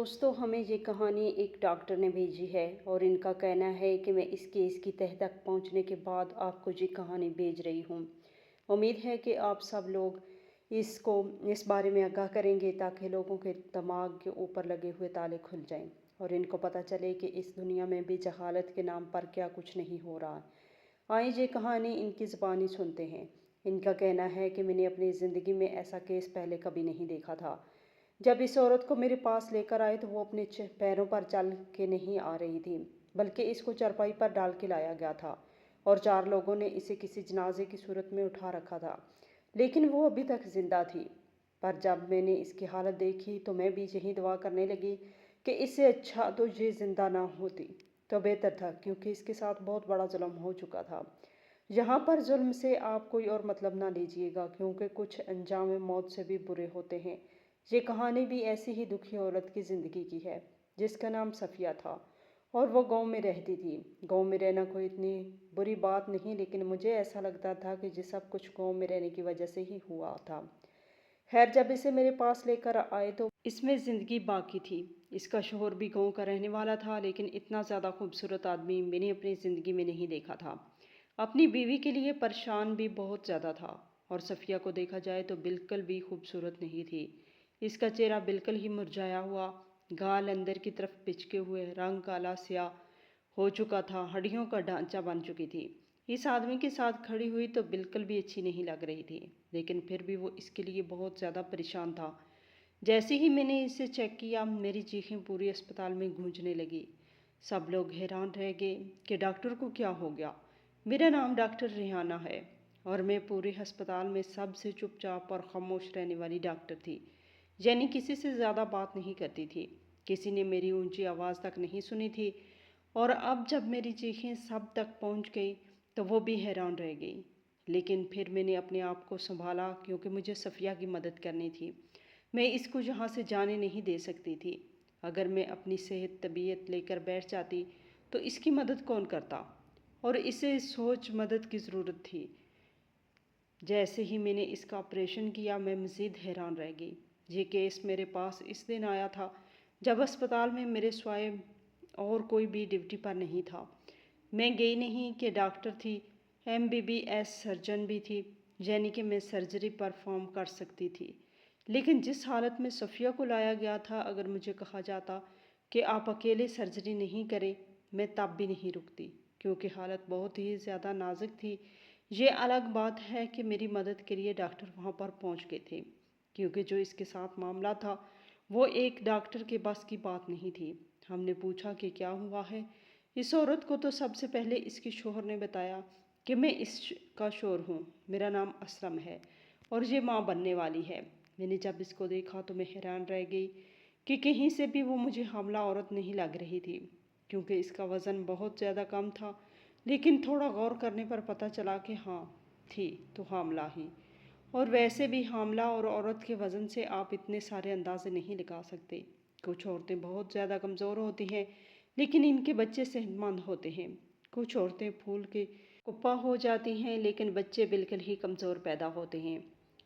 دوستوں ہمیں یہ کہانی ایک ڈاکٹر نے بھیجی ہے اور ان کا کہنا ہے کہ میں اس کیس کی تہ تک پہنچنے کے بعد آپ کو یہ کہانی بھیج رہی ہوں۔ امید ہے کہ آپ سب لوگ اس بارے میں آگاہ کریں گے تاکہ لوگوں کے دماغ کے اوپر لگے ہوئے تالے کھل جائیں اور ان کو پتہ چلے کہ اس دنیا میں بھی جہالت کے نام پر کیا کچھ نہیں ہو رہا۔ آئیں یہ کہانی ان کی زبانی سنتے ہیں۔ ان کا کہنا ہے کہ میں نے اپنی زندگی میں ایسا کیس پہلے کبھی نہیں دیکھا تھا۔ جب اس عورت کو میرے پاس لے کر آئے تو وہ اپنے پیروں پر چل کے نہیں آ رہی تھی، بلکہ اس کو چارپائی پر ڈال کے لایا گیا تھا اور 4 لوگوں نے اسے کسی جنازے کی صورت میں اٹھا رکھا تھا، لیکن وہ ابھی تک زندہ تھی۔ پر جب میں نے اس کی حالت دیکھی تو میں بھی یہی دعا کرنے لگی کہ اس سے اچھا تو یہ زندہ نہ ہوتی تو بہتر تھا، کیونکہ اس کے ساتھ بہت بڑا ظلم ہو چکا تھا۔ یہاں پر ظلم سے آپ کوئی اور مطلب نہ لیجیے گا، کیونکہ کچھ انجام موت سے بھی برے ہوتے ہیں۔ یہ کہانی بھی ایسی ہی دکھی عورت کی زندگی کی ہے جس کا نام صفیہ تھا اور وہ گاؤں میں رہتی تھی۔ گاؤں میں رہنا کوئی اتنی بری بات نہیں، لیکن مجھے ایسا لگتا تھا کہ یہ سب کچھ گاؤں میں رہنے کی وجہ سے ہی ہوا تھا۔ خیر، جب اسے میرے پاس لے کر آئے تو اس میں زندگی باقی تھی۔ اس کا شوہر بھی گاؤں کا رہنے والا تھا، لیکن اتنا زیادہ خوبصورت آدمی میں نے اپنی زندگی میں نہیں دیکھا تھا۔ اپنی بیوی کے لیے پریشان بھی بہت زیادہ تھا اور صفیہ کو دیکھا جائے تو بالکل بھی خوبصورت نہیں تھی۔ اس کا چہرہ بالکل ہی مرجھایا ہوا، گال اندر کی طرف پچکے ہوئے، رنگ کالا سیاہ ہو چکا تھا، ہڈیوں کا ڈھانچہ بن چکی تھی۔ اس آدمی کے ساتھ کھڑی ہوئی تو بالکل بھی اچھی نہیں لگ رہی تھی، لیکن پھر بھی وہ اس کے لیے بہت زیادہ پریشان تھا۔ جیسے ہی میں نے اسے چیک کیا، میری چیخیں پورے اسپتال میں گونجنے لگی۔ سب لوگ حیران رہ گئے کہ ڈاکٹر کو کیا ہو گیا۔ میرا نام ڈاکٹر ریحانہ ہے اور میں پورے ہسپتال میں سب سے چپ چاپ اور خاموش رہنے والی ڈاکٹر تھی، یعنی کسی سے زیادہ بات نہیں کرتی تھی، کسی نے میری اونچی آواز تک نہیں سنی تھی۔ اور اب جب میری چیخیں سب تک پہنچ گئی تو وہ بھی حیران رہ گئی، لیکن پھر میں نے اپنے آپ کو سنبھالا، کیونکہ مجھے صفیہ کی مدد کرنی تھی۔ میں اس کو یہاں سے جانے نہیں دے سکتی تھی۔ اگر میں اپنی صحت طبیعت لے کر بیٹھ جاتی تو اس کی مدد کون کرتا، اور اسے سوچ مدد کی ضرورت تھی۔ جیسے ہی میں نے اس کا آپریشن کیا، میں مزید حیران رہ گئی۔ یہ کیس میرے پاس اس دن آیا تھا جب اسپتال میں میرے سوائے اور کوئی بھی ڈیوٹی پر نہیں تھا۔ میں گئی نہیں کہ ڈاکٹر تھی، MBBS سرجن بھی تھی، یعنی کہ میں سرجری پرفارم کر سکتی تھی، لیکن جس حالت میں صفیہ کو لایا گیا تھا، اگر مجھے کہا جاتا کہ آپ اکیلے سرجری نہیں کریں، میں تب بھی نہیں رکتی، کیونکہ حالت بہت ہی زیادہ نازک تھی۔ یہ الگ بات ہے کہ میری مدد کے لیے ڈاکٹر وہاں پر پہنچ گئے تھے، کیونکہ جو اس کے ساتھ معاملہ تھا وہ ایک ڈاکٹر کے بس کی بات نہیں تھی۔ ہم نے پوچھا کہ کیا ہوا ہے۔ اس عورت کو تو سب سے پہلے اس کے شوہر نے بتایا کہ میں اس کا شوہر ہوں، میرا نام اسلم ہے اور یہ ماں بننے والی ہے۔ میں نے جب اس کو دیکھا تو میں حیران رہ گئی کہ کہیں سے بھی وہ مجھے حاملہ عورت نہیں لگ رہی تھی، کیونکہ اس کا وزن بہت زیادہ کم تھا، لیکن تھوڑا غور کرنے پر پتہ چلا کہ ہاں تھی تو حاملہ ہی۔ اور ویسے بھی حاملہ اور عورت کے وزن سے آپ اتنے سارے اندازے نہیں لگا سکتے۔ کچھ عورتیں بہت زیادہ کمزور ہوتی ہیں لیکن ان کے بچے صحت مند ہوتے ہیں۔ کچھ عورتیں پھول کے کپا ہو جاتی ہیں لیکن بچے بالکل ہی کمزور پیدا ہوتے ہیں۔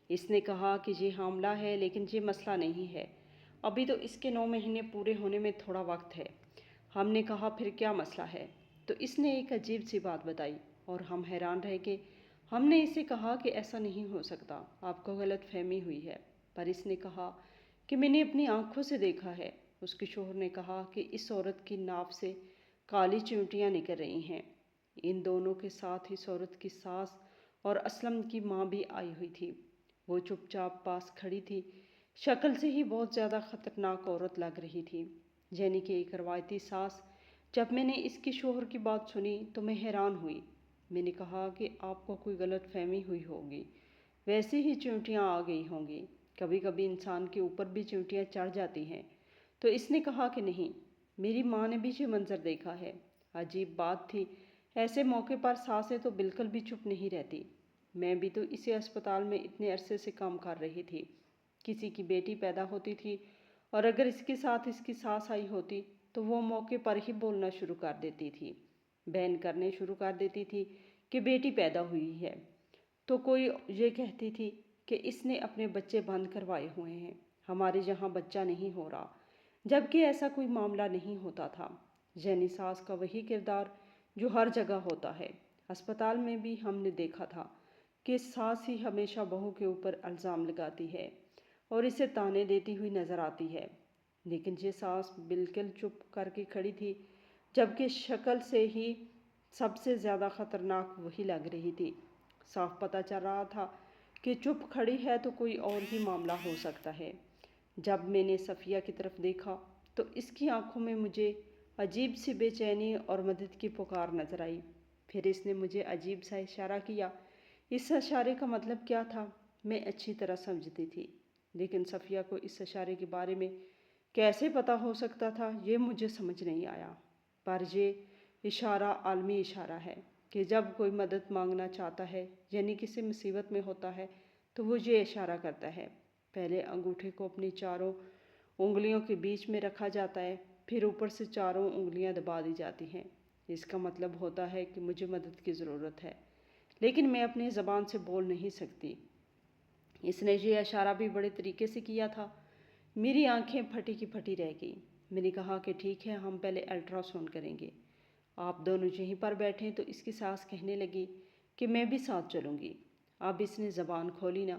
اس نے کہا کہ یہ حاملہ ہے، لیکن یہ مسئلہ نہیں ہے، ابھی تو اس کے 9 مہینے پورے ہونے میں تھوڑا وقت ہے۔ ہم نے کہا پھر کیا مسئلہ ہے؟ تو اس نے ایک عجیب سی بات بتائی اور ہم حیران رہ گئے۔ ہم نے اسے کہا کہ ایسا نہیں ہو سکتا، آپ کو غلط فہمی ہوئی ہے، پر اس نے کہا کہ میں نے اپنی آنکھوں سے دیکھا ہے۔ اس کے شوہر نے کہا کہ اس عورت کی ناف سے کالی چیونٹیاں نکل رہی ہیں۔ ان دونوں کے ساتھ اس عورت کی ساس اور اسلم کی ماں بھی آئی ہوئی تھی۔ وہ چپ چاپ پاس کھڑی تھی، شکل سے ہی بہت زیادہ خطرناک عورت لگ رہی تھی، یعنی کہ ایک روایتی ساس۔ جب میں نے اس کے شوہر کی بات سنی تو میں حیران ہوئی۔ میں نے کہا کہ آپ کو کوئی غلط فہمی ہوئی ہوگی، ویسے ہی چیونٹیاں آ گئی ہوں گی، کبھی کبھی انسان کے اوپر بھی چیونٹیاں چڑھ جاتی ہیں۔ تو اس نے کہا کہ نہیں، میری ماں نے بھی یہ منظر دیکھا ہے۔ عجیب بات تھی، ایسے موقع پر ساسیں تو بالکل بھی چپ نہیں رہتی۔ میں بھی تو اسی اسپتال میں اتنے عرصے سے کام کر رہی تھی، کسی کی بیٹی پیدا ہوتی تھی اور اگر اس کے ساتھ اس کی ساس آئی ہوتی تو وہ موقع پر ہی بولنا شروع کر دیتی تھی، بیان کرنے شروع کر دیتی تھی کہ بیٹی پیدا ہوئی ہے، تو کوئی یہ کہتی تھی کہ اس نے اپنے بچے بند کروائے ہوئے ہیں، ہمارے یہاں بچہ نہیں ہو رہا۔ جبکہ ایسا کوئی معاملہ نہیں ہوتا تھا۔ ذہنی ساس کا وہی کردار جو ہر جگہ ہوتا ہے۔ اسپتال میں بھی ہم نے دیکھا تھا کہ ساس ہی ہمیشہ بہو کے اوپر الزام لگاتی ہے اور اسے طعنے دیتی ہوئی نظر آتی ہے، لیکن یہ ساس بالکل چپ کر کے کھڑی تھی، جبکہ شکل سے ہی سب سے زیادہ خطرناک وہی لگ رہی تھی۔ صاف پتہ چل رہا تھا کہ چپ کھڑی ہے تو کوئی اور ہی معاملہ ہو سکتا ہے۔ جب میں نے صفیہ کی طرف دیکھا تو اس کی آنکھوں میں مجھے عجیب سی بے چینی اور مدد کی پکار نظر آئی۔ پھر اس نے مجھے عجیب سا اشارہ کیا۔ اس اشارے کا مطلب کیا تھا میں اچھی طرح سمجھتی تھی، لیکن صفیہ کو اس اشارے کے بارے میں کیسے پتہ ہو سکتا تھا یہ مجھے سمجھ نہیں آیا۔ پر یہ اشارہ عالمی اشارہ ہے کہ جب کوئی مدد مانگنا چاہتا ہے، یعنی کسی مصیبت میں ہوتا ہے، تو وہ یہ اشارہ کرتا ہے۔ پہلے انگوٹھے کو اپنی چاروں انگلیوں کے بیچ میں رکھا جاتا ہے، پھر اوپر سے چاروں انگلیاں دبا دی جاتی ہیں۔ اس کا مطلب ہوتا ہے کہ مجھے مدد کی ضرورت ہے، لیکن میں اپنی زبان سے بول نہیں سکتی۔ اس نے یہ اشارہ بھی بڑے طریقے سے کیا تھا۔ میری آنکھیں پھٹی کی پھٹی رہ گئیں۔ میں نے کہا کہ ٹھیک ہے، ہم پہلے الٹرا ساؤنڈ کریں گے۔ آپ دونوں یہیں پر بیٹھیں تو اس کی ساس کہنے لگی کہ میں بھی ساتھ چلوں گی۔ اب اس نے زبان کھولی نہ،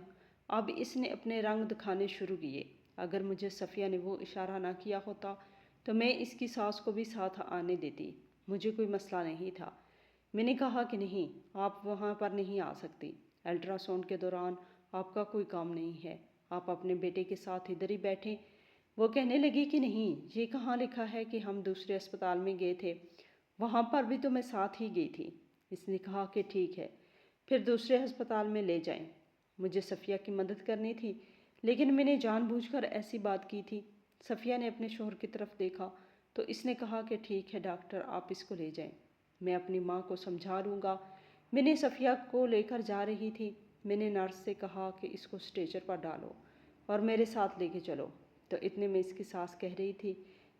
اب اس نے اپنے رنگ دکھانے شروع کیے۔ اگر مجھے صفیہ نے وہ اشارہ نہ کیا ہوتا تو میں اس کی ساس کو بھی ساتھ آنے دیتی، مجھے کوئی مسئلہ نہیں تھا۔ میں نے کہا کہ نہیں، آپ وہاں پر نہیں آ سکتی، الٹرا ساؤنڈ کے دوران آپ کا کوئی کام نہیں ہے، آپ اپنے بیٹے کے ساتھ ادھر ہی بیٹھیں۔ وہ کہنے لگی کہ نہیں، یہ کہاں لکھا ہے کہ ہم دوسرے اسپتال میں گئے تھے، وہاں پر بھی تو میں ساتھ ہی گئی تھی۔ اس نے کہا کہ ٹھیک ہے، پھر دوسرے ہسپتال میں لے جائیں۔ مجھے صفیہ کی مدد کرنی تھی، لیکن میں نے جان بوجھ کر ایسی بات کی تھی۔ صفیہ نے اپنے شوہر کی طرف دیکھا تو اس نے کہا کہ ٹھیک ہے ڈاکٹر، آپ اس کو لے جائیں، میں اپنی ماں کو سمجھا لوں گا۔ میں نے صفیہ کو لے کر جا رہی تھی، میں نے نرس سے کہا کہ اس کو اسٹریچر پر ڈالو اور میرے ساتھ لے کے چلو، تو اتنے میں اس کی ساس کہہ رہی تھی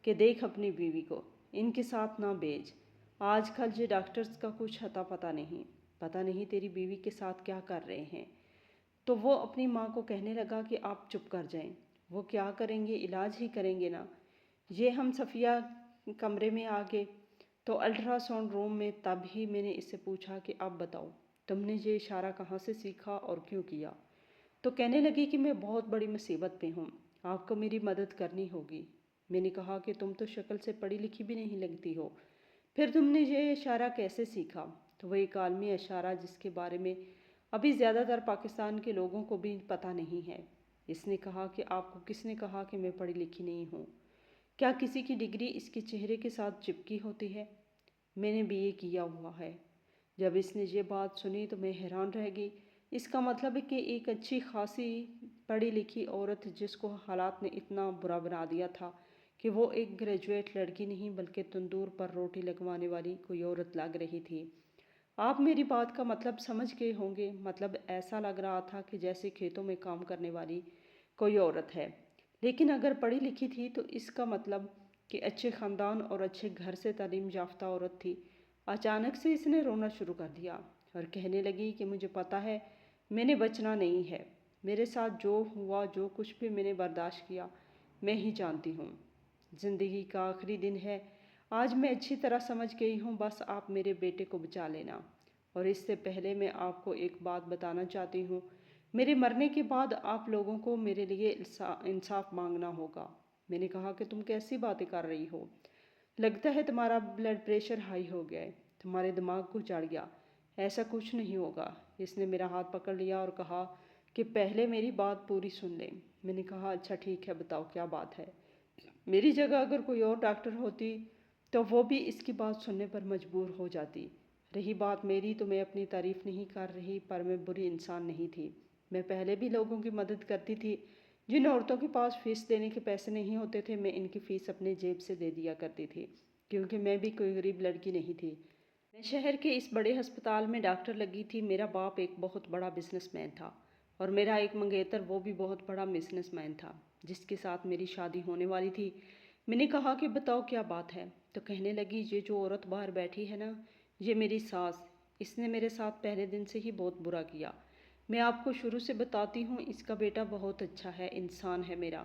کہ دیکھ اپنی بیوی کو ان کے ساتھ نہ بھیج، آج کل یہ ڈاکٹرز کا کچھ اتا پتہ نہیں، پتہ نہیں تیری بیوی کے ساتھ کیا کر رہے ہیں۔ تو وہ اپنی ماں کو کہنے لگا کہ آپ چپ کر جائیں، وہ کیا کریں گے، علاج ہی کریں گے نا۔ یہ ہم صفیہ کمرے میں آ گئے تو الٹرا ساؤنڈ روم میں، تب ہی میں نے اس سے پوچھا کہ اب بتاؤ تم نے یہ اشارہ کہاں سے سیکھا اور کیوں کیا؟ تو کہنے لگی کہ میں بہت بڑی مصیبت پہ ہوں، آپ کو میری مدد کرنی ہوگی۔ میں نے کہا کہ تم تو شکل سے پڑھی لکھی بھی نہیں لگتی ہو، پھر تم نے یہ اشارہ کیسے سیکھا؟ تو وہ ایک عالمی اشارہ جس کے بارے میں ابھی زیادہ تر پاکستان کے لوگوں کو بھی پتہ نہیں ہے۔ اس نے کہا کہ آپ کو کس نے کہا کہ میں پڑھی لکھی نہیں ہوں؟ کیا کسی کی ڈگری اس کے چہرے کے ساتھ چپکی ہوتی ہے؟ میں نے BA کیا ہوا ہے۔ جب اس نے یہ بات سنی تو میں حیران رہ گئی۔ اس کا مطلب ہے کہ ایک اچھی خاصی پڑھی لکھی عورت جس کو حالات نے اتنا برا بنا دیا تھا کہ وہ ایک گریجویٹ لڑکی نہیں بلکہ تندور پر روٹی لگوانے والی کوئی عورت لگ رہی تھی۔ آپ میری بات کا مطلب سمجھ گئے ہوں گے۔ مطلب ایسا لگ رہا تھا کہ جیسے کھیتوں میں کام کرنے والی کوئی عورت ہے، لیکن اگر پڑھی لکھی تھی تو اس کا مطلب کہ اچھے خاندان اور اچھے گھر سے تعلیم یافتہ عورت تھی۔ اچانک سے اس نے رونا شروع کر دیا اور کہنے لگی کہ مجھے پتہ ہے میں نے بچنا نہیں ہے، میرے ساتھ جو ہوا، جو کچھ بھی میں نے برداشت کیا، میں ہی جانتی ہوں۔ زندگی کا آخری دن ہے، آج میں اچھی طرح سمجھ گئی ہوں، بس آپ میرے بیٹے کو بچا لینا۔ اور اس سے پہلے میں آپ کو ایک بات بتانا چاہتی ہوں، میرے مرنے کے بعد آپ لوگوں کو میرے لیے انصاف مانگنا ہوگا۔ میں نے کہا کہ تم کیسی باتیں کر رہی ہو؟ لگتا ہے تمہارا بلڈ پریشر ہائی ہو گیا ہے، تمہارے دماغ کو چڑھ گیا، ایسا کچھ نہیں ہوگا۔ اس نے میرا ہاتھ پکڑ لیا اور کہا کہ پہلے میری بات پوری سن لیں۔ میں نے کہا اچھا ٹھیک ہے، بتاؤ کیا بات ہے۔ میری جگہ اگر کوئی اور ڈاکٹر ہوتی تو وہ بھی اس کی بات سننے پر مجبور ہو جاتی۔ رہی بات میری تو میں اپنی تعریف نہیں کر رہی، پر میں بری انسان نہیں تھی۔ میں پہلے بھی لوگوں کی مدد کرتی تھی۔ جن عورتوں کے پاس فیس دینے کے پیسے نہیں ہوتے تھے، میں ان کی فیس اپنے جیب سے دے دیا کرتی تھی، کیونکہ میں بھی کوئی غریب لڑکی نہیں تھی۔ میں شہر کے اس بڑے ہسپتال میں ڈاکٹر لگی تھی۔ میرا باپ ایک بہت بڑا بزنس مین تھا اور میرا ایک منگیتر وہ بھی بہت بڑا بزنس مین تھا جس کے ساتھ میری شادی ہونے والی تھی۔ میں نے کہا کہ بتاؤ کیا بات ہے؟ تو کہنے لگی یہ جو عورت باہر بیٹھی ہے نا، یہ میری ساس، اس نے میرے ساتھ پہلے دن سے ہی بہت برا کیا۔ میں آپ کو شروع سے بتاتی ہوں، اس کا بیٹا بہت اچھا ہے، انسان ہے میرا،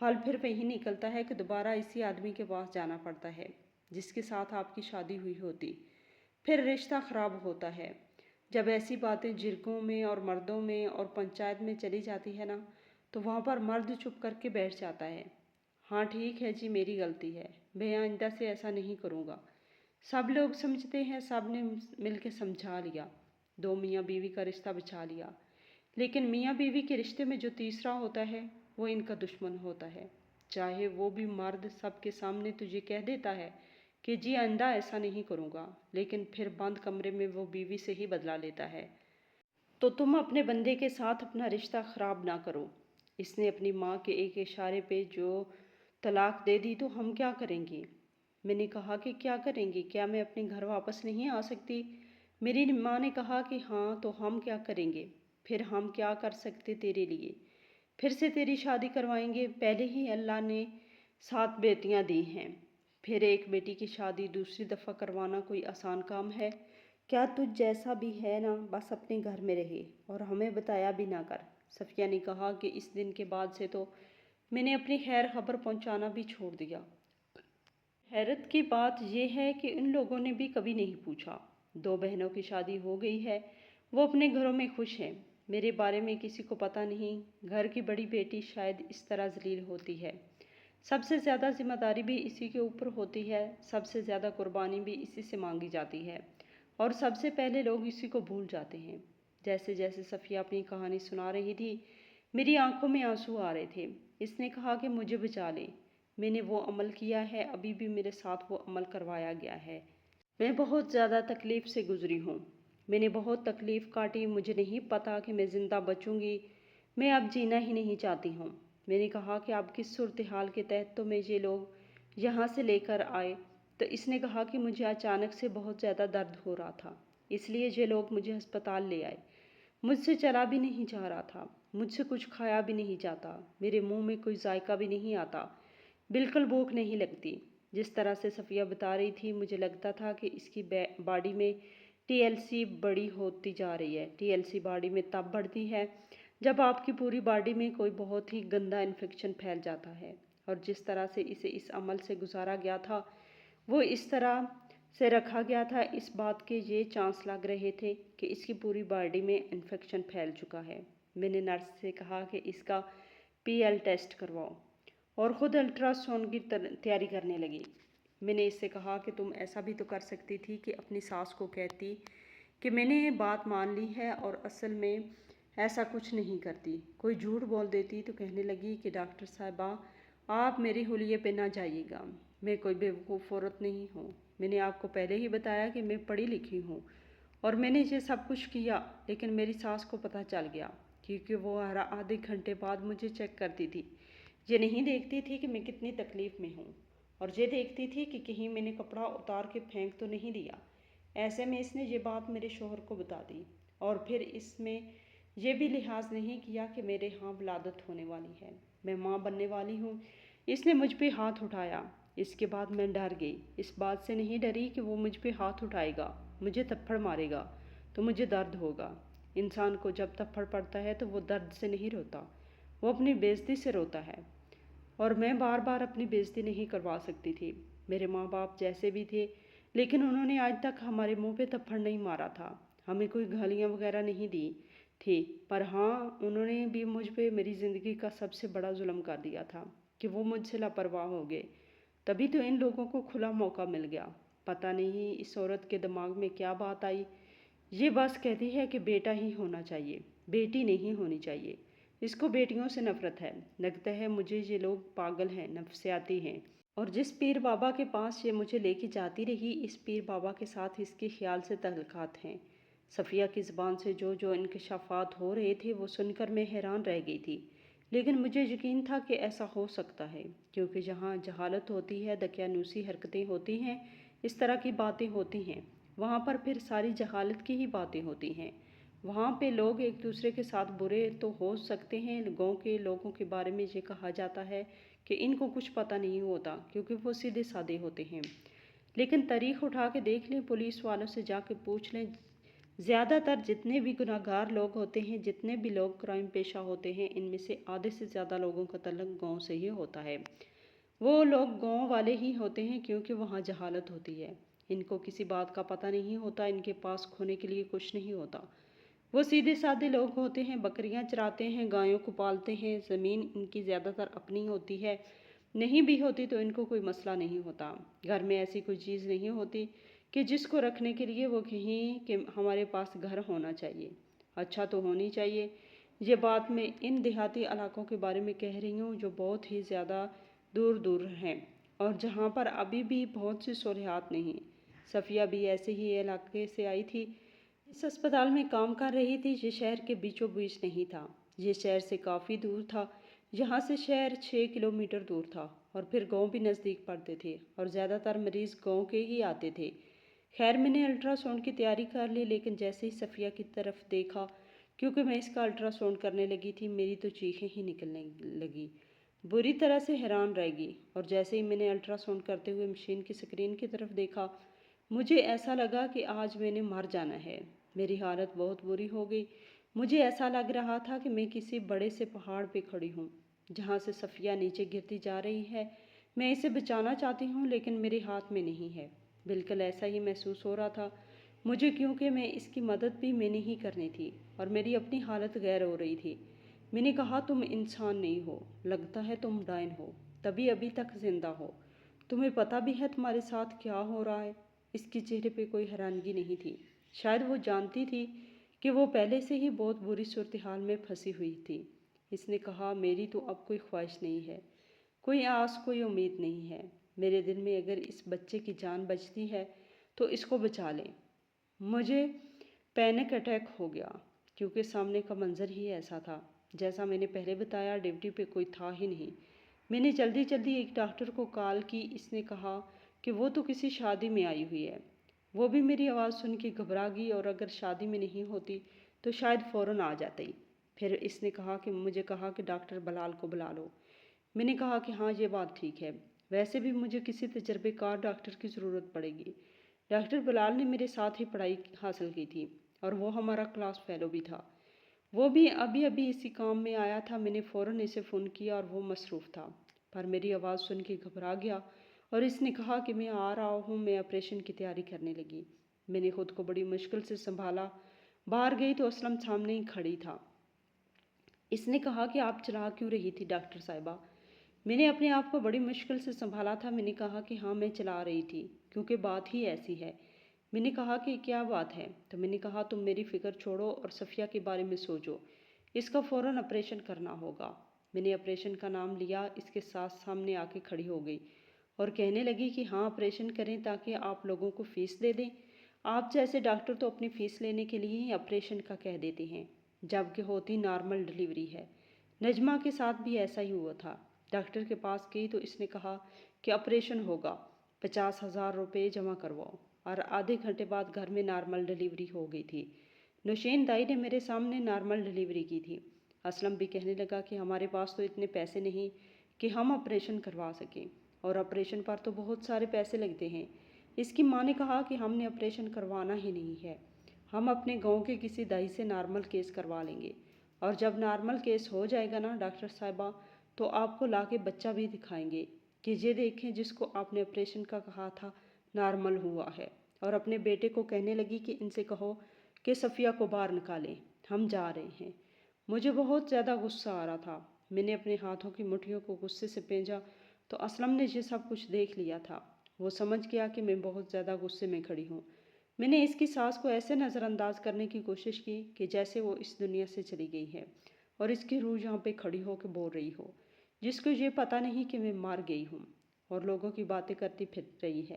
حال پھر وہی نکلتا ہے کہ دوبارہ اسی آدمی کے پاس جانا پڑتا ہے جس کے ساتھ آپ کی شادی ہوئی ہوتی، پھر رشتہ خراب ہوتا ہے۔ جب ایسی باتیں جرگوں میں اور مردوں میں اور پنچایت میں چلی جاتی ہے نا، تو وہاں پر مرد چپ کر کے بیٹھ جاتا ہے۔ ہاں ٹھیک ہے جی، میری غلطی ہے، میں آئندہ سے ایسا نہیں کروں گا۔ سب لوگ سمجھتے ہیں، سب نے مل کے سمجھا لیا، دو میاں بیوی کا رشتہ بچا لیا۔ لیکن میاں بیوی کے رشتے میں جو تیسرا ہوتا ہے وہ ان کا دشمن ہوتا ہے، چاہے وہ بھی مرد سب کے سامنے تجھے کہہ دیتا ہے کہ جی آئندہ ایسا نہیں کروں گا، لیکن پھر بند کمرے میں وہ بیوی سے ہی بدلہ لیتا ہے۔ تو تم اپنے بندے کے ساتھ اپنا رشتہ خراب نہ کرو۔ اس نے اپنی ماں کے ایک اشارے پہ جو طلاق دے دی تو ہم کیا کریں گے؟ میں نے کہا کہ کیا کریں گے؟ کیا میں اپنے گھر واپس نہیں آ سکتی؟ میری ماں نے کہا کہ ہاں، تو ہم کیا کریں گے؟ پھر ہم کیا کر سکتے تیرے لیے؟ پھر سے تیری شادی کروائیں گے، پہلے ہی اللہ نے 7 بیٹیاں دی ہیں، پھر ایک بیٹی کی شادی دوسری دفعہ کروانا کوئی آسان کام ہے؟ کیا تجھ جیسا بھی ہے نا، بس اپنے گھر میں رہے اور ہمیں بتایا بھی نہ کر۔ صفیہ نے کہا کہ اس دن کے بعد سے تو میں نے اپنی خیر خبر پہنچانا بھی چھوڑ دیا۔ حیرت کی بات یہ ہے کہ ان لوگوں نے بھی کبھی نہیں پوچھا۔ 2 بہنوں کی شادی ہو گئی ہے، وہ اپنے گھروں میں خوش ہیں، میرے بارے میں کسی کو پتہ نہیں۔ گھر کی بڑی بیٹی شاید اس طرح ذلیل ہوتی ہے، سب سے زیادہ ذمہ داری بھی اسی کے اوپر ہوتی ہے، سب سے زیادہ قربانی بھی اسی سے مانگی جاتی ہے، اور سب سے پہلے لوگ اسی کو بھول جاتے ہیں۔ جیسے جیسے صفیہ اپنی کہانی سنا رہی تھی، میری آنکھوں میں آنسو آ رہے تھے۔ اس نے کہا کہ مجھے بچا لے، میں نے وہ عمل کیا ہے، ابھی بھی میرے ساتھ وہ عمل کروایا گیا ہے۔ میں بہت زیادہ تکلیف سے گزری ہوں، میں نے بہت تکلیف کاٹی، مجھے نہیں پتا کہ میں زندہ بچوں گی، میں اب جینا ہی نہیں چاہتی ہوں۔ میں نے کہا کہ اب کس صورتحال کے تحت تمہیں یہ لوگ یہاں سے لے کر آئے؟ تو اس نے کہا کہ مجھے اچانک سے بہت زیادہ درد ہو رہا تھا، اس لیے یہ لوگ مجھے ہسپتال لے آئے۔ مجھ سے چلا بھی نہیں جا رہا تھا، مجھ سے کچھ کھایا بھی نہیں جاتا، میرے منہ میں کوئی ذائقہ بھی نہیں آتا، بالکل بھوک نہیں لگتی۔ جس طرح سے صفیہ بتا رہی تھی، مجھے لگتا تھا کہ اس کی باڈی میں TLC بڑی ہوتی جا رہی ہے۔ TLC باڈی میں تب بڑھتی ہے جب آپ کی پوری باڈی میں کوئی بہت ہی گندا انفیکشن پھیل جاتا ہے، اور جس طرح سے اسے اس عمل سے گزارا گیا تھا، وہ اس طرح سے رکھا گیا تھا، اس بات کے یہ چانس لگ رہے تھے کہ اس کی پوری باڈی میں انفیکشن پھیل چکا ہے۔ میں نے نرس سے کہا کہ اس کا PL ٹیسٹ کرواؤ، اور خود الٹرا ساؤنڈ کی تیاری کرنے لگی۔ میں نے اس سے کہا کہ تم ایسا بھی تو کر سکتی تھی کہ اپنی ساس کو کہتی کہ میں نے بات مان لی ہے اور اصل میں ایسا کچھ نہیں کرتی، کوئی جھوٹ بول دیتی۔ تو کہنے لگی کہ ڈاکٹر صاحبہ، آپ میری حلیے پہ نہ جائیے گا، میں کوئی بیوقوف عورت نہیں ہوں، میں نے آپ کو پہلے ہی بتایا کہ میں پڑھی لکھی ہوں، اور میں نے یہ سب کچھ کیا، لیکن میری ساس کو پتہ چل گیا، کیونکہ وہ ہر آدھے گھنٹے بعد مجھے چیک کرتی تھی۔ یہ نہیں دیکھتی تھی کہ میں کتنی تکلیف میں ہوں، اور یہ دیکھتی تھی کہ کہیں میں نے کپڑا اتار کے پھینک تو نہیں دیا۔ ایسے میں اس نے یہ بات میرے شوہر کو بتا دی، اور پھر اس میں یہ بھی لحاظ نہیں کیا کہ میرے ہاں ولادت ہونے والی ہے، میں ماں بننے والی ہوں۔ اس نے مجھ پہ ہاتھ اٹھایا۔ اس کے بعد میں ڈر گئی، اس بات سے نہیں ڈری کہ وہ مجھ پہ ہاتھ اٹھائے گا، مجھے تھپڑ مارے گا تو مجھے درد ہوگا۔ انسان کو جب تھپڑ پڑتا ہے تو وہ درد سے نہیں روتا، وہ اپنی بے عزتی سے روتا ہے، اور میں بار بار اپنی بے عزتی نہیں کروا سکتی تھی۔ میرے ماں باپ جیسے بھی تھے، لیکن انہوں نے آج تک ہمارے منہ پہ تھپڑ نہیں مارا تھا، ہمیں کوئی گالیاں وغیرہ نہیں دی تھی، پر ہاں انہوں نے بھی مجھ پہ میری زندگی کا سب سے بڑا ظلم کر دیا تھا کہ وہ مجھ سے لاپرواہ ہو گئے۔ تبھی تو ان لوگوں کو کھلا موقع مل گیا۔ پتہ نہیں اس عورت کے دماغ میں کیا بات آئی، یہ بس کہتی ہے کہ بیٹا ہی ہونا چاہیے، بیٹی نہیں ہونی چاہیے۔ اس کو بیٹیوں سے نفرت ہے، لگتا ہے مجھے یہ لوگ پاگل ہیں، نفسیاتی ہیں، اور جس پیر بابا کے پاس یہ مجھے لے کے جاتی رہی، اس پیر بابا کے ساتھ اس کے خیال سے تعلقات ہیں۔ صفیہ کی زبان سے جو انکشافات ہو رہے تھے وہ سن کر میں حیران رہ گئی تھی، لیکن مجھے یقین تھا کہ ایسا ہو سکتا ہے، کیونکہ جہاں جہالت ہوتی ہے، دقیانوسی حرکتیں ہوتی ہیں، اس طرح کی باتیں ہوتی ہیں، وہاں پر پھر ساری جہالت کی ہی باتیں ہوتی ہیں۔ وہاں پہ لوگ ایک دوسرے کے ساتھ برے تو ہو سکتے ہیں، گاؤں کے لوگوں کے بارے میں یہ کہا جاتا ہے کہ ان کو کچھ پتہ نہیں ہوتا کیونکہ وہ سیدھے سادے ہوتے ہیں، لیکن تاریخ اٹھا کے دیکھ لیں، پولیس والوں سے جا کے پوچھ لیں، زیادہ تر جتنے بھی گناہگار لوگ ہوتے ہیں، جتنے بھی لوگ کرائم پیشہ ہوتے ہیں، ان میں سے آدھے سے زیادہ لوگوں کا تعلق گاؤں سے ہی ہوتا ہے۔ وہ لوگ گاؤں والے ہی ہوتے ہیں کیونکہ وہاں جہالت ہوتی ہے، ان کو کسی بات کا پتہ نہیں ہوتا، ان کے پاس کھونے کے لیے کچھ نہیں ہوتا۔ وہ سیدھے سادے لوگ ہوتے ہیں، بکریاں چراتے ہیں، گایوں کو پالتے ہیں، زمین ان کی زیادہ تر اپنی ہوتی ہے، نہیں بھی ہوتی تو ان کو کوئی مسئلہ نہیں ہوتا۔ گھر میں ایسی کوئی چیز نہیں ہوتی کہ جس کو رکھنے کے لیے وہ کہیں کہ ہمارے پاس گھر ہونا چاہیے، اچھا تو ہونی چاہیے۔ یہ بات میں ان دیہاتی علاقوں کے بارے میں کہہ رہی ہوں جو بہت ہی زیادہ دور دور ہیں اور جہاں پر ابھی بھی بہت سی سہولیات نہیں۔ صفیہ بھی ایسے ہی علاقے سے آئی تھی، اس اسپتال میں کام کر رہی تھی۔ یہ شہر کے بیچوں بیچ نہیں تھا، یہ شہر سے کافی دور تھا، یہاں سے شہر 6 کلومیٹر دور تھا اور پھر گاؤں بھی نزدیک پڑتے تھے اور زیادہ تر مریض گاؤں کے ہی آتے تھے۔ خیر میں نے الٹرا ساؤنڈ کی تیاری کر لی، لیکن جیسے ہی صفیہ کی طرف دیکھا، کیونکہ میں اس کا الٹرا ساؤنڈ کرنے لگی تھی، میری تو چیخیں ہی نکلنے لگی، بری طرح سے حیران رہ گئی۔ اور جیسے ہی میں نے الٹرا ساؤنڈ کرتے ہوئے مشین کی سکرین کی طرف دیکھا، مجھے ایسا لگا کہ آج میں نے مر جانا ہے۔ میری حالت بہت بری ہو گئی، مجھے ایسا لگ رہا تھا کہ میں کسی بڑے سے پہاڑ پہ کھڑی ہوں جہاں سے صفیہ نیچے گرتی جا رہی ہے۔ میں اسے بچانا چاہتی ہوں لیکن میرے ہاتھ میں نہیں ہے۔ بالکل ایسا ہی محسوس ہو رہا تھا مجھے، کیونکہ میں اس کی مدد بھی میں نے ہی کرنی تھی اور میری اپنی حالت غیر ہو رہی تھی۔ میں نے کہا، تم انسان نہیں ہو، لگتا ہے تم ڈائن ہو، تبھی ابھی تک زندہ ہو۔ تمہیں پتہ بھی ہے تمہارے ساتھ کیا ہو رہا ہے؟ اس کے چہرے پہ کوئی حیرانگی نہیں تھی، شاید وہ جانتی تھی کہ وہ پہلے سے ہی بہت بری صورتحال میں پھنسی ہوئی تھی۔ اس نے کہا، میری تو اب کوئی خواہش نہیں ہے، کوئی آس، کوئی امید نہیں ہے۔ میرے دل میں اگر اس بچے کی جان بچتی ہے تو اس کو بچا لیں۔ مجھے پینک اٹیک ہو گیا کیونکہ سامنے کا منظر ہی ایسا تھا۔ جیسا میں نے پہلے بتایا، ڈیوٹی پہ کوئی تھا ہی نہیں۔ میں نے جلدی جلدی ایک ڈاکٹر کو کال کی، اس نے کہا کہ وہ تو کسی شادی میں آئی ہوئی ہے۔ وہ بھی میری آواز سن کے گھبرا گئی اور اگر شادی میں نہیں ہوتی تو شاید فوراً آ جاتی۔ پھر اس نے مجھے کہا کہ ڈاکٹر بلال کو بلا لو۔ میں نے کہا کہ ہاں، یہ بات ٹھیک ہے، ویسے بھی مجھے کسی تجربے کار ڈاکٹر کی ضرورت پڑے گی۔ ڈاکٹر بلال نے میرے ساتھ ہی پڑھائی حاصل کی تھی اور وہ ہمارا کلاس فیلو بھی تھا۔ وہ بھی ابھی ابھی اسی کام میں آیا تھا۔ میں نے فوراً اسے فون کیا اور وہ مصروف تھا، پر میری آواز سن کے گھبرا گیا اور اس نے کہا کہ میں آ رہا ہوں۔ میں آپریشن کی تیاری کرنے لگی۔ میں نے خود کو بڑی مشکل سے سنبھالا، باہر گئی تو اسلم سامنے ہی کھڑی تھا۔ اس نے کہا کہ آپ چلا کیوں رہی تھی ڈاکٹر صاحبہ؟ میں نے اپنے آپ کو بڑی مشکل سے سنبھالا تھا۔ میں نے کہا کہ ہاں، میں چلا رہی تھی کیونکہ بات ہی ایسی ہے۔ میں نے کہا کہ کیا بات ہے؟ تو میں نے کہا، تم میری فکر چھوڑو اور صفیہ کے بارے میں سوچو، اس کا فوراً آپریشن کرنا ہوگا۔ میں نے آپریشن کا نام لیا، اس کے ساتھ سامنے آ کے کھڑی ہو گئی اور کہنے لگی کہ ہاں، آپریشن کریں تاکہ آپ لوگوں کو فیس دے دیں۔ آپ جیسے ڈاکٹر تو اپنی فیس لینے کے لیے ہی آپریشن کا کہہ دیتے ہیں، جبکہ ہوتی نارمل ڈلیوری ہے۔ نجمہ کے ساتھ بھی ایسا ہی ہوا تھا۔ ڈاکٹر کے پاس گئی تو اس نے کہا کہ آپریشن ہوگا، 50,000 روپے جمع کرواؤ، اور آدھے گھنٹے بعد گھر میں نارمل ڈلیوری ہو گئی تھی۔ نوشین دائی نے میرے سامنے نارمل ڈلیوری کی تھی۔ اسلم بھی کہنے لگا کہ ہمارے پاس تو اتنے پیسے نہیں کہ ہم آپریشن کروا سکیں، اور آپریشن پر تو بہت سارے پیسے لگتے ہیں۔ اس کی ماں نے کہا کہ ہم نے آپریشن کروانا ہی نہیں ہے، ہم اپنے گاؤں کے کسی دائی سے نارمل کیس کروا لیں گے، اور جب نارمل کیس ہو جائے گا نا ڈاکٹر صاحبہ، تو آپ کو لا کے بچہ بھی دکھائیں گے کہ یہ دیکھیں جس کو آپ نے آپریشن کا کہا تھا نارمل ہوا ہے۔ اور اپنے بیٹے کو کہنے لگی کہ ان سے کہو کہ صفیہ کو باہر نکالیں، ہم جا رہے ہیں۔ مجھے بہت زیادہ غصہ آ رہا تھا۔ میں نے اپنے ہاتھوں کی مٹھیوں کو غصے سے بھیجا تو اسلم نے یہ سب کچھ دیکھ لیا تھا۔ وہ سمجھ گیا کہ میں بہت زیادہ غصے میں کھڑی ہوں۔ میں نے اس کی ساس کو ایسے نظر انداز کرنے کی کوشش کی کہ جیسے وہ اس دنیا سے چلی گئی ہے اور اس کی روح یہاں پہ کھڑی ہو کے بول رہی ہو، جس کو یہ پتہ نہیں کہ میں مر گئی ہوں اور لوگوں کی باتیں کرتی پھر رہی ہے۔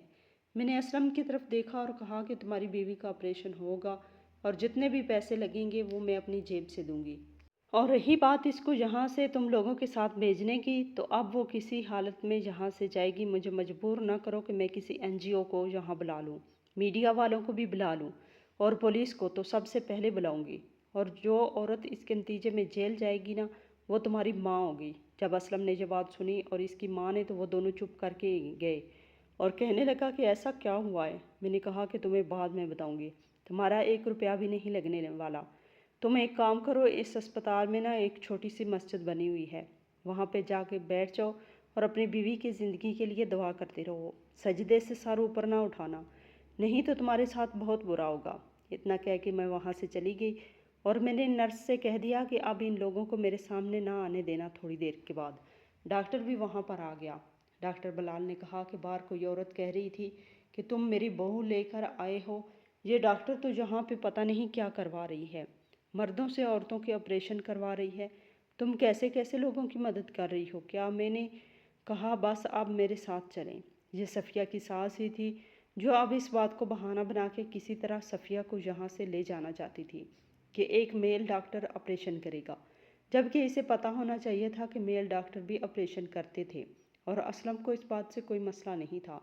میں نے اسلم کی طرف دیکھا اور کہا کہ تمہاری بیوی کا آپریشن ہوگا اور جتنے بھی پیسے لگیں گے وہ میں اپنی جیب سے دوں گی۔ اور رہی بات اس کو یہاں سے تم لوگوں کے ساتھ بھیجنے کی، تو اب وہ کسی حالت میں یہاں سے جائے گی۔ مجھے مجبور نہ کرو کہ میں کسی NGO کو یہاں بلا لوں، میڈیا والوں کو بھی بلا لوں، اور پولیس کو تو سب سے پہلے بلاؤں گی۔ اور جو عورت اس کے نتیجے میں جیل جائے گی نا، وہ تمہاری ماں ہوگی۔ جب اسلم نے یہ بات سنی اور اس کی ماں نے، تو وہ دونوں چپ کر کے گئے اور کہنے لگا کہ ایسا کیا ہوا ہے؟ میں نے کہا کہ تمہیں بعد میں بتاؤں گی، تمہارا 1 روپیہ بھی نہیں لگنے والا۔ تم ایک کام کرو، اس اسپتال میں نا ایک چھوٹی سی مسجد بنی ہوئی ہے، وہاں پہ جا کے بیٹھ جاؤ اور اپنی بیوی کی زندگی کے لیے دعا کرتے رہو، سجدے سے سر اوپر نہ اٹھانا، نہیں تو تمہارے ساتھ بہت برا ہوگا۔ اتنا کہہ کے میں وہاں سے چلی گئی اور میں نے نرس سے کہہ دیا کہ اب ان لوگوں کو میرے سامنے نہ آنے دینا۔ تھوڑی دیر کے بعد ڈاکٹر بھی وہاں پر آ گیا۔ ڈاکٹر بلال نے کہا کہ باہر کوئی عورت کہہ رہی تھی کہ تم میری بہو لے کر آئے ہو، یہ ڈاکٹر تو یہاں پہ پتہ نہیں کیا کروا رہی ہے، مردوں سے عورتوں کے آپریشن کروا رہی ہے، تم کیسے کیسے لوگوں کی مدد کر رہی ہو کیا؟ میں نے کہا بس آپ میرے ساتھ چلیں۔ یہ صفیہ کی ساس ہی تھی جو اب اس بات کو بہانہ بنا کے کسی طرح صفیہ کو یہاں سے لے جانا چاہتی تھی کہ ایک میل ڈاکٹر آپریشن کرے گا، جبکہ اسے پتہ ہونا چاہیے تھا کہ میل ڈاکٹر بھی آپریشن کرتے تھے اور اسلم کو اس بات سے کوئی مسئلہ نہیں تھا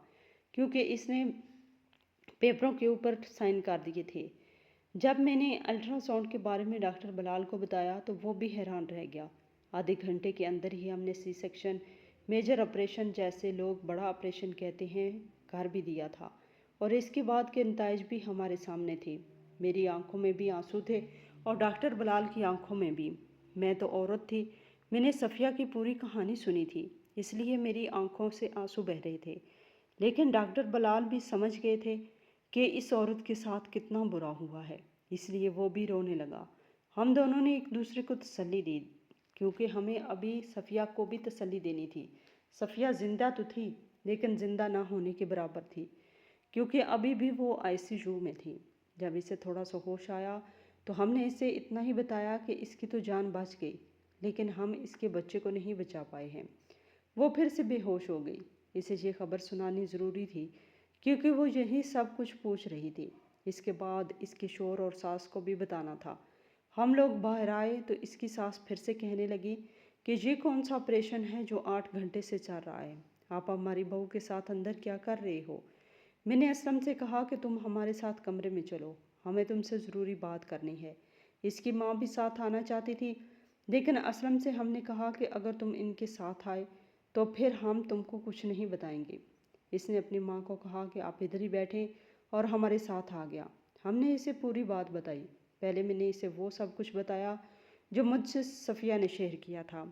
کیونکہ اس نے پیپروں کے اوپر سائن کر دیے تھے۔ جب میں نے الٹرا ساؤنڈ کے بارے میں ڈاکٹر بلال کو بتایا تو وہ بھی حیران رہ گیا۔ آدھے گھنٹے کے اندر ہی ہم نے سی سیکشن، میجر آپریشن جیسے لوگ بڑا آپریشن کہتے ہیں، کر بھی دیا تھا اور اس کے بعد کے نتائج بھی ہمارے سامنے تھے۔ میری آنکھوں میں بھی آنسو تھے اور ڈاکٹر بلال کی آنکھوں میں بھی۔ میں تو عورت تھی، میں نے صفیہ کی پوری کہانی سنی تھی، اس لیے میری آنکھوں سے آنسو بہہ رہے تھے، لیکن ڈاکٹر بلال بھی سمجھ گئے تھے کہ اس عورت کے ساتھ کتنا برا ہوا ہے، اس لیے وہ بھی رونے لگا۔ ہم دونوں نے ایک دوسرے کو تسلی دی کیونکہ ہمیں ابھی صفیہ کو بھی تسلی دینی تھی۔ صفیہ زندہ تو تھی لیکن زندہ نہ ہونے کے برابر تھی کیونکہ ابھی بھی وہ ICU میں تھی۔ جب اسے تھوڑا سا ہوش آیا تو ہم نے اسے اتنا ہی بتایا کہ اس کی تو جان بچ گئی لیکن ہم اس کے بچے کو نہیں بچا پائے ہیں۔ وہ پھر سے بے ہوش ہو گئی۔ اسے یہ خبر سنانی ضروری تھی کیونکہ وہ یہی سب کچھ پوچھ رہی تھی۔ اس کے بعد اس کے شوہر اور ساس کو بھی بتانا تھا۔ ہم لوگ باہر آئے تو اس کی ساس پھر سے کہنے لگی کہ یہ کون سا آپریشن ہے جو 8 گھنٹے سے چل رہا ہے؟ آپ ہماری بہو کے ساتھ اندر کیا کر رہے ہو؟ میں نے اسلم سے کہا کہ تم ہمارے ساتھ کمرے میں چلو، ہمیں تم سے ضروری بات کرنی ہے۔ اس کی ماں بھی ساتھ آنا چاہتی تھی لیکن اسلم سے ہم نے کہا کہ اگر تم ان کے ساتھ آئے تو پھر ہم تم کو کچھ نہیں بتائیں گے۔ اس نے اپنی ماں کو کہا کہ آپ ادھر ہی بیٹھیں اور ہمارے ساتھ آ گیا۔ ہم نے اسے پوری بات بتائی۔ پہلے میں نے اسے وہ سب کچھ بتایا جو مجھ سے صفیہ نے شیئر کیا تھا۔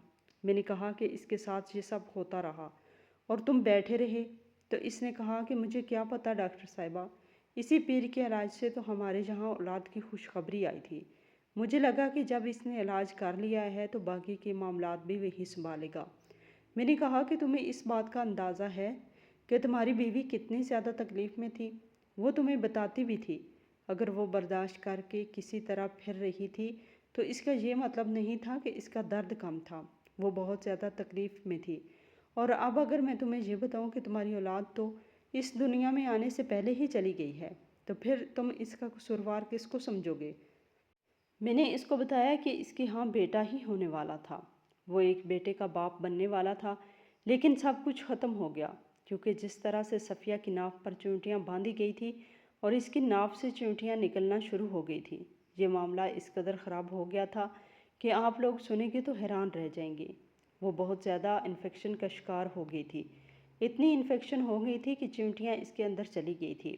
میں نے کہا کہ اس کے ساتھ یہ سب ہوتا رہا اور تم بیٹھے رہے، تو اس نے کہا کہ مجھے کیا پتہ ڈاکٹر صاحبہ، اسی پیر کے علاج سے تو ہمارے یہاں اولاد کی خوشخبری آئی تھی۔ مجھے لگا کہ جب اس نے علاج کر لیا ہے تو باقی کے معاملات بھی وہی سنبھالے گا۔ میں نے کہا کہ تمہیں اس بات کا اندازہ ہے کہ تمہاری بیوی کتنی زیادہ تکلیف میں تھی؟ وہ تمہیں بتاتی بھی تھی۔ اگر وہ برداشت کر کے کسی طرح پھر رہی تھی تو اس کا یہ مطلب نہیں تھا کہ اس کا درد کم تھا، وہ بہت زیادہ تکلیف میں تھی۔ اور اب اگر میں تمہیں یہ بتاؤں کہ تمہاری اولاد تو اس دنیا میں آنے سے پہلے ہی چلی گئی ہے تو پھر تم اس کا قصوروار کس کو سمجھو گے؟ میں نے اس کو بتایا کہ اس کے ہاں بیٹا ہی ہونے والا تھا، وہ ایک بیٹے کا باپ بننے والا تھا، لیکن سب کچھ ختم ہو گیا کیونکہ جس طرح سے صفیہ کی ناف پر چونٹیاں باندھی گئی تھی اور اس کی ناف سے چونٹیاں نکلنا شروع ہو گئی تھی، یہ معاملہ اس قدر خراب ہو گیا تھا کہ آپ لوگ سنیں گے تو حیران رہ جائیں گے۔ وہ بہت زیادہ انفیکشن کا شکار ہو گئی تھی، اتنی انفیکشن ہو گئی تھی کہ چونٹیاں اس کے اندر چلی گئی تھی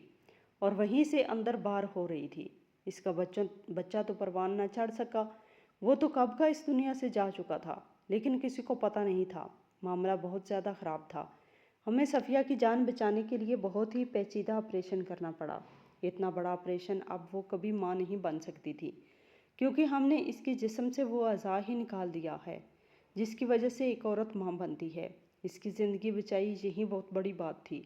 اور وہیں سے اندر باہر ہو رہی تھی۔ اس کا بچہ تو پروان نہ چڑھ سکا، وہ تو کب کا اس دنیا سے جا چکا تھا، لیکن کسی کو پتہ نہیں تھا۔ معاملہ بہت زیادہ خراب تھا۔ ہمیں صفیہ کی جان بچانے کے لیے بہت ہی پیچیدہ آپریشن کرنا پڑا۔ اتنا بڑا آپریشن اب وہ کبھی ماں نہیں بن سکتی تھی کیونکہ ہم نے اس کے جسم سے وہ اعضاء ہی نکال دیا ہے جس کی وجہ سے ایک عورت ماں بنتی ہے۔ اس کی زندگی بچائی یہی بہت بڑی بات تھی،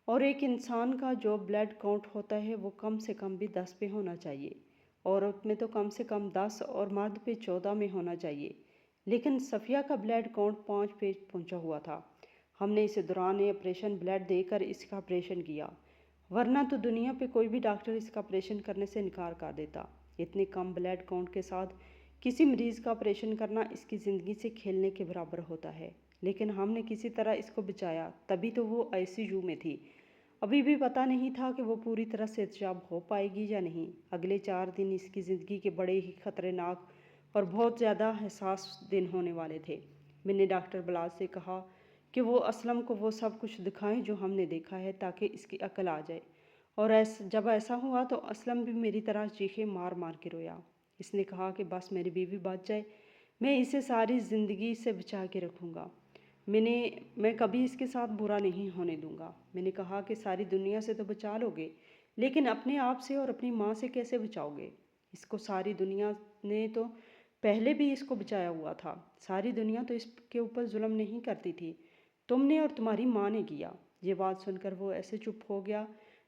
اور ایک انسان کا جو بلڈ کاؤنٹ ہوتا ہے وہ کم سے کم بھی 10 پہ ہونا چاہیے، عورت میں تو کم سے کم 10 اور مرد پہ 14 میں ہونا چاہیے، لیکن صفیہ کا بلڈ کاؤنٹ 5 پہ پہنچا ہوا تھا۔ ہم نے اسے دوران آپریشن بلڈ دے کر اس کا آپریشن کیا، ورنہ تو دنیا پہ کوئی بھی ڈاکٹر اس کا آپریشن کرنے سے انکار کر دیتا۔ اتنے کم بلڈ کاؤنٹ کے ساتھ کسی مریض کا آپریشن کرنا اس کی زندگی سے کھیلنے کے برابر ہوتا ہے، لیکن ہم نے کسی طرح اس کو بچایا، تبھی تو وہ ICU میں تھی۔ ابھی بھی پتہ نہیں تھا کہ وہ پوری طرح صحتیاب ہو پائے گی یا نہیں۔ اگلے 4 دن اس کی زندگی کے بڑے ہی خطرناک اور بہت زیادہ حساس دن ہونے والے تھے۔ میں نے ڈاکٹر بلال سے کہا کہ وہ اسلم کو وہ سب کچھ دکھائیں جو ہم نے دیکھا ہے تاکہ اس کی عقل آ جائے اور جب ایسا ہوا تو اسلم بھی میری طرح چیخے مار مار کے رویا۔ اس نے کہا کہ بس میری بیوی بچ جائے، میں اسے ساری زندگی سے بچا کے رکھوں گا، میں کبھی اس کے ساتھ برا نہیں ہونے دوں گا۔ میں نے کہا کہ ساری دنیا سے تو بچا لو گے، لیکن اپنے آپ سے اور اپنی ماں سے کیسے بچاؤ گے؟ اس کو ساری دنیا نے تو پہلے بھی اس کو بچایا ہوا تھا، ساری دنیا تو اس کے اوپر ظلم نہیں کرتی تھی، تم نے اور تمہاری ماں نے کیا۔ یہ بات سن کر وہ ایسے چپ ہو گیا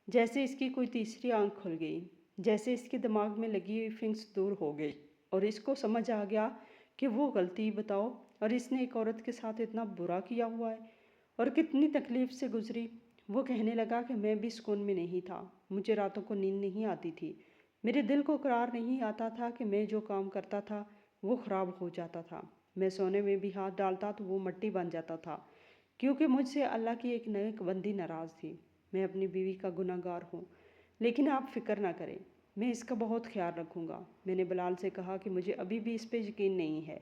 جیسے اس کی کوئی تیسری آنکھ کھل گئی، جیسے اس کے دماغ میں لگی ہوئی فنکس دور ہو گئی اور اس کو سمجھ آ گیا کہ وہ غلطی بتاؤ اور اس نے ایک عورت کے ساتھ اتنا برا کیا ہوا ہے اور کتنی تکلیف سے گزری۔ وہ کہنے لگا کہ میں بھی سکون میں نہیں تھا، مجھے راتوں کو نیند نہیں آتی تھی، میرے دل کو قرار نہیں آتا تھا کہ میں جو کام کرتا تھا وہ خراب ہو جاتا تھا، میں سونے میں بھی ہاتھ ڈالتا تو وہ مٹی بن جاتا تھا، کیونکہ مجھ سے اللہ کی ایک نیک بندی ناراض تھی۔ میں اپنی بیوی کا گناہ گار ہوں، لیکن آپ فکر نہ کریں، میں اس کا بہت خیال رکھوں گا۔ میں نے بلال سے کہا کہ مجھے ابھی بھی اس پہ یقین نہیں ہے،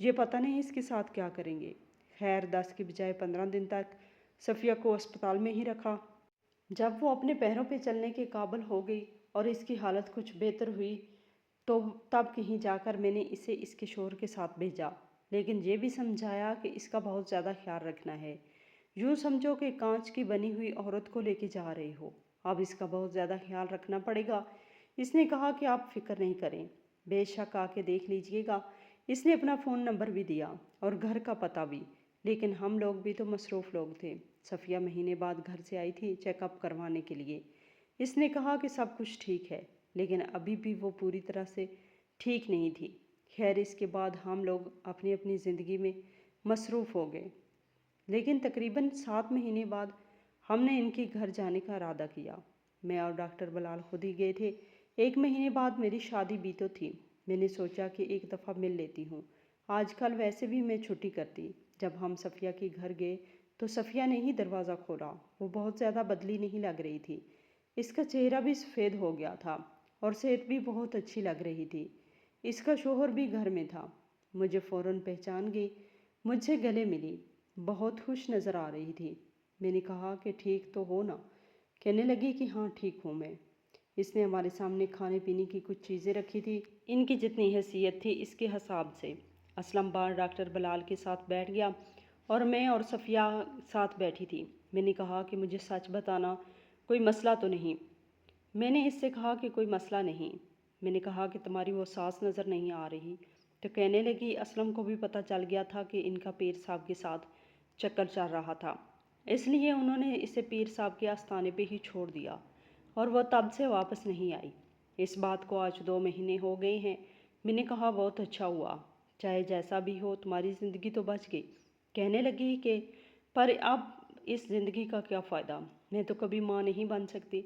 یہ پتہ نہیں اس کے ساتھ کیا کریں گے۔ خیر 10 کی بجائے 15 دن تک صفیہ کو اسپتال میں ہی رکھا۔ جب وہ اپنے پیروں پہ چلنے کے قابل ہو گئی اور اس کی حالت کچھ بہتر ہوئی تو تب کہیں جا کر میں نے اسے اس کے شوہر کے ساتھ بھیجا، لیکن یہ بھی سمجھایا کہ اس کا بہت زیادہ خیال رکھنا ہے، یوں سمجھو کہ کانچ کی بنی ہوئی عورت کو لے کے جا رہے ہو، اب اس کا بہت زیادہ خیال رکھنا پڑے گا۔ اس نے کہا کہ آپ فکر نہیں کریں، بے شک آ کے دیکھ لیجئے گا۔ اس نے اپنا فون نمبر بھی دیا اور گھر کا پتہ بھی، لیکن ہم لوگ بھی تو مصروف لوگ تھے۔ صفیہ مہینے بعد گھر سے آئی تھی چیک اپ کروانے کے لیے۔ اس نے کہا کہ سب کچھ ٹھیک ہے، لیکن ابھی بھی وہ پوری طرح سے ٹھیک نہیں تھی۔ خیر اس کے بعد ہم لوگ اپنی اپنی زندگی میں مصروف ہو گئے، لیکن تقریباً 7 مہینے بعد ہم نے ان کے گھر جانے کا ارادہ کیا۔ میں اور ڈاکٹر بلال خود ہی گئے تھے۔ 1 مہینے بعد میری شادی بھی تو تھی، میں نے سوچا کہ ایک دفعہ مل لیتی ہوں، آج کل ویسے بھی میں چھٹی کرتی۔ جب ہم صفیہ کے گھر گئے تو صفیہ نے ہی دروازہ کھولا، وہ بہت زیادہ بدلی نہیں لگ رہی تھی، اس کا چہرہ بھی سفید ہو گیا تھا اور صحت بھی بہت اچھی لگ رہی تھی۔ اس کا شوہر بھی گھر میں تھا، مجھے فوراً پہچان گئی، مجھ سے گلے ملی، بہت خوش نظر آ رہی تھی۔ میں نے کہا کہ ٹھیک تو ہو نا؟ کہنے لگی کہ ہاں ٹھیک ہوں میں۔ اس نے ہمارے سامنے کھانے پینے کی کچھ چیزیں رکھی تھی، ان کی جتنی حیثیت تھی اس کے حساب سے۔ اسلم بار ڈاکٹر بلال کے ساتھ بیٹھ گیا اور میں اور صفیہ ساتھ بیٹھی تھی۔ میں نے کہا کہ مجھے سچ بتانا، کوئی مسئلہ تو نہیں؟ میں نے اس سے کہا کہ کوئی مسئلہ نہیں۔ میں نے کہا کہ تمہاری وہ ساس نظر نہیں آ رہی؟ تو کہنے لگی اسلم کو بھی پتہ چل گیا تھا کہ ان کا پیر صاحب کے ساتھ چکر چل رہا تھا، اس لیے انہوں نے اسے پیر صاحب کے آستانے پہ ہی چھوڑ دیا اور وہ تب سے واپس نہیں آئی۔ اس بات کو آج 2 مہینے ہو گئے ہیں۔ میں نے کہا بہت اچھا ہوا، چاہے جیسا بھی ہو تمہاری زندگی تو بچ گئی۔ کہنے لگی کہ پر اب اس زندگی کا کیا فائدہ، میں تو کبھی ماں نہیں بن سکتی۔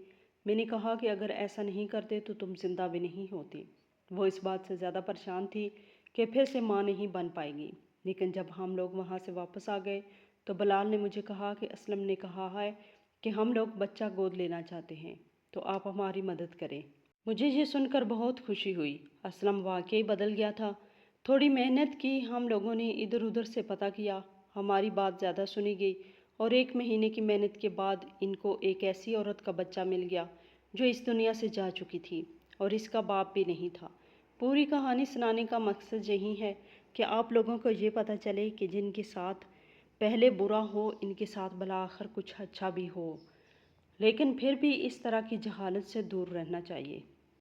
میں نے کہا کہ اگر ایسا نہیں کرتے تو تم زندہ بھی نہیں ہوتی۔ وہ اس بات سے زیادہ پریشان تھی کہ پھر سے ماں نہیں بن پائے گی۔ لیکن جب ہم لوگ وہاں سے واپس آ گئے تو بلال نے مجھے کہا کہ اسلم نے کہا ہے کہ ہم لوگ بچہ گود لینا چاہتے ہیں، تو آپ ہماری مدد کریں۔ مجھے یہ سن کر بہت خوشی ہوئی، اسلم واقعی بدل گیا تھا۔ تھوڑی محنت کی، ہم لوگوں نے ادھر ادھر سے پتہ کیا، ہماری بات زیادہ سنی گئی اور 1 مہینے کی محنت کے بعد ان کو ایک ایسی عورت کا بچہ مل گیا جو اس دنیا سے جا چکی تھی اور اس کا باپ بھی نہیں تھا۔ پوری کہانی سنانے کا مقصد یہی ہے کہ آپ لوگوں کو یہ پتہ چلے کہ جن کے ساتھ پہلے برا ہو ان کے ساتھ بالآخر کچھ اچھا بھی ہو، لیکن پھر بھی اس طرح کی جہالت سے دور رہنا چاہیے۔